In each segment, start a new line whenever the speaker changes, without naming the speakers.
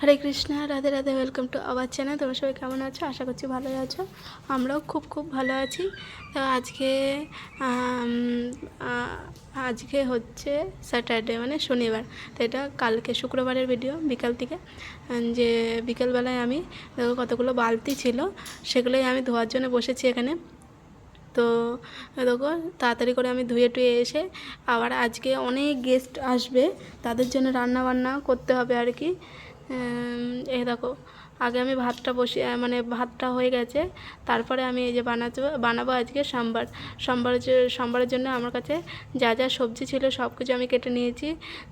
Hare Krishna, Radhe Radhe. Welcome to our channel. তোমরা সবাই কেমন আছো? আশা করছি ভালোই আছো। আমরাও খুব ভালো আছি। তো আজকে হচ্ছে স্যাটারডে, মানে শনিবার। তো এটা কালকে শুক্রবারের ভিডিও বিকাল থেকে। যে বিকেলবেলায় আমি কতগুলো বালতি ছিল, সেগুলোই আমি ধোয়ার জন্য বসেছি এখানে। তো দেখো তাড়াতাড়ি করে আমি ধুয়ে টুয়ে এসে আবার আজকে অনেক গেস্ট আসবে, তাদের জন্য রান্না বান্না করতে হবে আর কি। এই দেখো, আগে আমি ভাতটা বসিয়ে, মানে ভাতটা হয়ে গেছে, তারপরে আমি এই যে বানাবো আজকে সোমবারের জন্য আমার কাছে যা যা সবজি ছিল সব কিছু আমি কেটে নিয়েছি।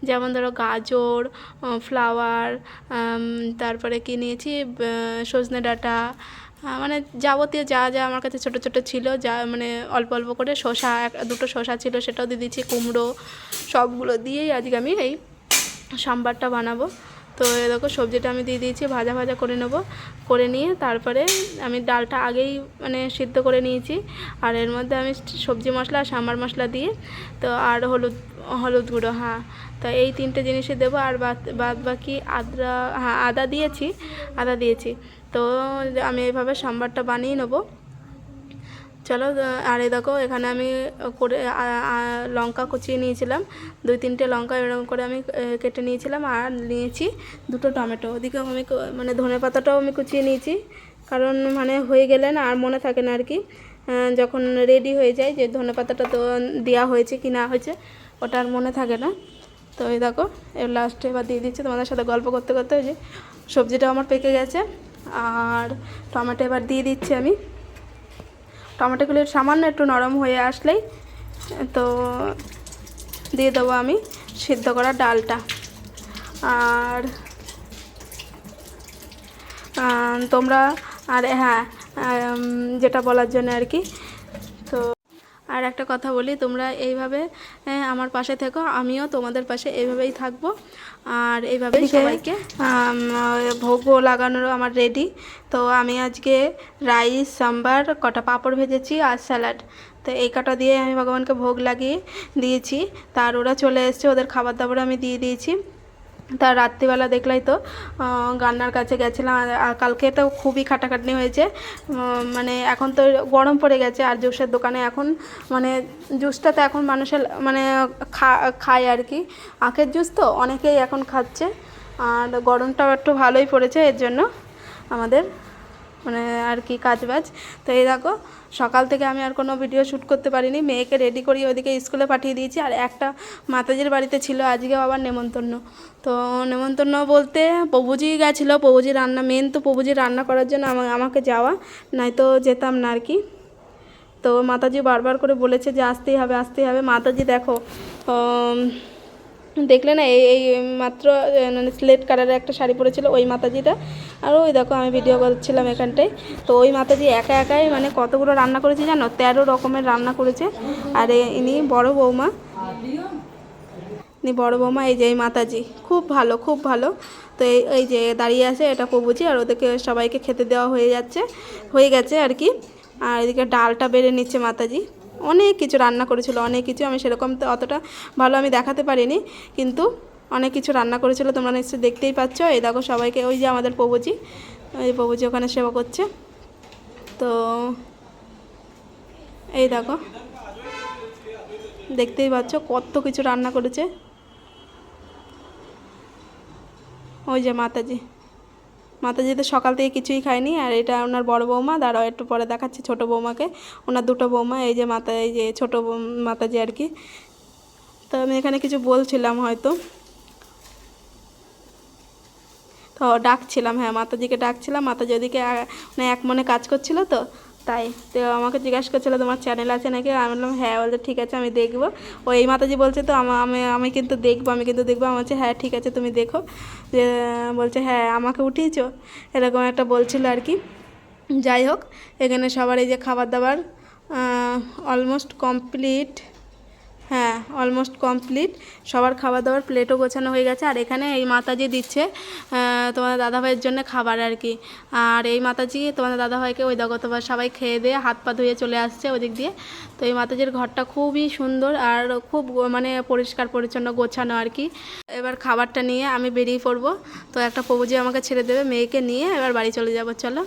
যেমন ধরো গাজর, ফ্লাওয়ার, তারপরে কি নিয়েছি, সজনে ডাঁটা, মানে যাবতীয় যা যা আমার কাছে ছোট ছোট ছিল, যা মানে অল্প অল্প করে শসা, দুটো শসা ছিল সেটাও দিয়ে দিয়েছি, কুমড়ো, সবগুলো দিয়েই আজকে আমি এই সাম্বারটা বানাবো। তো দেখো সবজিটা আমি দিয়ে দিয়েছি, ভাজা করে নেব। করে নিয়ে তারপরে আমি ডালটা আগেই মানে সিদ্ধ করে নিয়েছি, আর এর মধ্যে আমি সবজি মশলা আর সাম্বার মশলা দিয়ে, তো আর হলুদ গুঁড়ো, হ্যাঁ, তো এই তিনটে জিনিসই দেবো। আর বাদ বাকি আদা দিয়েছি। তো আমি এইভাবে সাম্বারটা বানিয়ে নেবো। চলো, আর এই দেখো এখানে আমি করে লঙ্কা কুচিয়ে নিয়েছিলাম, 2-3টে লঙ্কা এরকম করে আমি কেটে নিয়েছিলাম, আর নিয়েছি 2টো টমেটো। ওদিকেও আমি মানে ধনেপাতাটাও আমি কুচিয়ে নিয়েছি, কারণ মানে হয়ে গেলে না আর মনে থাকে না আর কি, যখন রেডি হয়ে যায় যে ধনেপাতাটা তো দেওয়া হয়েছে কি না হয়েছে, ওটা আর মনে থাকে না। তো এই দেখো এর লাস্টে এবার দিয়ে দিচ্ছি। তোমাদের সাথে গল্প করতে করতে যে সবজিটা আমার পেকে গেছে, আর টমেটো এবার দিয়ে দিচ্ছি আমি। টমেটোগুলো সামান্য একটু নরম হয়ে আসলেই তো দিয়ে দেবো আমি সিদ্ধ করা ডালটা। আর তোমরা, আর হ্যাঁ, যেটা বলার জন্য আর কি, তো আর একটা কথা বলি, তোমরা এইভাবে আমার পাশে থেকো, আমিও তোমাদের পাশে এইভাবেই থাকবো। আর এইভাবেই সবাইকে ভোগও লাগানোরও আমার রেডি। তো আমি আজকে রাইস, সাম্বার, কটা পাঁপড় ভেজেছি আর স্যালাড, তো এই কটা দিয়ে আমি ভগবানকে ভোগ লাগিয়ে দিয়েছি। তার ওরা চলে এসছে, ওদের খাবার দাবার আমি দিয়ে দিয়েছি। তার রাত্রিবেলা দেখলাই তো গান্নার কাছে গেছিলাম, আর কালকে তো খুবই খাটাখাটনি হয়েছে। মানে এখন তো গরম পড়ে গেছে, আর জুসের দোকানে এখন মানে জুসটা তো এখন মানুষের মানে খায় আর কি, আখের জুস তো অনেকেই এখন খাচ্ছে, আর গরমটাও একটু ভালোই পড়েছে, এর জন্য আমাদের মানে আর কি কাজবাজ। তো এই দেখো সকাল থেকে আমি আর কোনো ভিডিও শ্যুট করতে পারিনি, মেয়েকে রেডি করিয়ে ওদিকে স্কুলে পাঠিয়ে দিয়েছি। আর একটা মাতাজির বাড়িতে ছিল আজকেও আবার নেমন্তন্ন। তো নেমন্তন্ন বলতে প্রভুজি গেছিলো, প্রভুজি রান্না, মেন তো প্রভুজি রান্না করার জন্য আমাকে যাওয়া, নয়তো যেতাম না আর কি। তো মাতাজি বারবার করে বলেছে যে আসতেই হবে। মাতাজি দেখো দেখলে না, এই মাত্র মানে স্লেট কালারের একটা শাড়ি পরেছিল ওই মাতাজিটা, আর ওই দেখো আমি ভিডিও করছিলাম এখানটায়। তো ওই মাতাজি একাই মানে কতগুলো রান্না করেছে জানো, 13 রকমের রান্না করেছে। আর ইনি বড় বৌমা, এই যে এই মাতাজি খুব ভালো। তো এই যে দাঁড়িয়ে আছে, এটা প্রভুজি, আর ওদেরকে সবাইকে খেতে দেওয়া হয়ে গেছে আর কি। আর এদিকে ডালটা বেড়ে নিচ্ছে মাতাজি। অনেক কিছু রান্না করেছিল, অনেক কিছু, আমি সেরকম তো অতটা ভালো আমি দেখাতে পারিনি, কিন্তু অনেক কিছু রান্না করেছিল, তোমরা নিশ্চয়ই দেখতেই পাচ্ছ। এই দেখো সবাইকে, ওই যে আমাদের প্রভুজি, ওই প্রভুজি ওখানে সেবা করছে। তো এই দেখো দেখতেই পাচ্ছ কত কিছু রান্না করেছে। ওই যে মাতাজি তো সকাল থেকে কিছুই খায়নি। আর এটা ওনার বড় বৌমা, দাঁড়াও একটু পরে দেখাচ্ছি ছোটো বৌমাকে, ওনার 2টো বৌমা, এই যে এই যে ছোটো মাতাজি আর কি। তো আমি এখানে কিছু বলছিলাম হয়তো, তো ডাকছিলাম, হ্যাঁ মাতাজিকে ডাকছিলাম। মাতাজি ওদিকে মানে এক মনে কাজ করছিল, তো তাই তো আমাকে জিজ্ঞাসা করছিলো তোমার চ্যানেল আছে নাকি, আমি বললাম হ্যাঁ। বলছে ঠিক আছে আমি দেখবো। ওই মাতাজি বলছে তো আমি কিন্তু দেখবো, আমার বলছে হ্যাঁ ঠিক আছে তুমি দেখো। যে বলছে হ্যাঁ আমাকে উঠিয়েছো, এরকম একটা বলছিল আর কি। যাই হোক, এখানে সবার এই যে খাবার দাবার অলমোস্ট কমপ্লিট হ্যাঁ অলমোস্ট কমপ্লিট। সবার খাবার দাবার প্লেটও গোছানো হয়ে গেছে। আর এখানে এই মাতাজি দিচ্ছে তোমাদের দাদাভাইয়ের জন্য খাবার আর কি। আর এই মাতাজি তোমাদের দাদাভাইকে ওই দেখো তোমার সবাই খেয়ে দিয়ে হাত পা ধুয়ে চলে আসছে ওদিক দিয়ে। তো এই মাতাজির ঘরটা খুবই সুন্দর আর খুব মানে পরিষ্কার পরিচ্ছন্ন গোছানো আর কি। এবার খাবারটা নিয়ে আমি বেরিয়ে পড়বো। তো একটা প্রভুজি আমাকে ছেড়ে দেবে, মেয়েকে নিয়ে এবার বাড়ি চলে যাবো। চলো।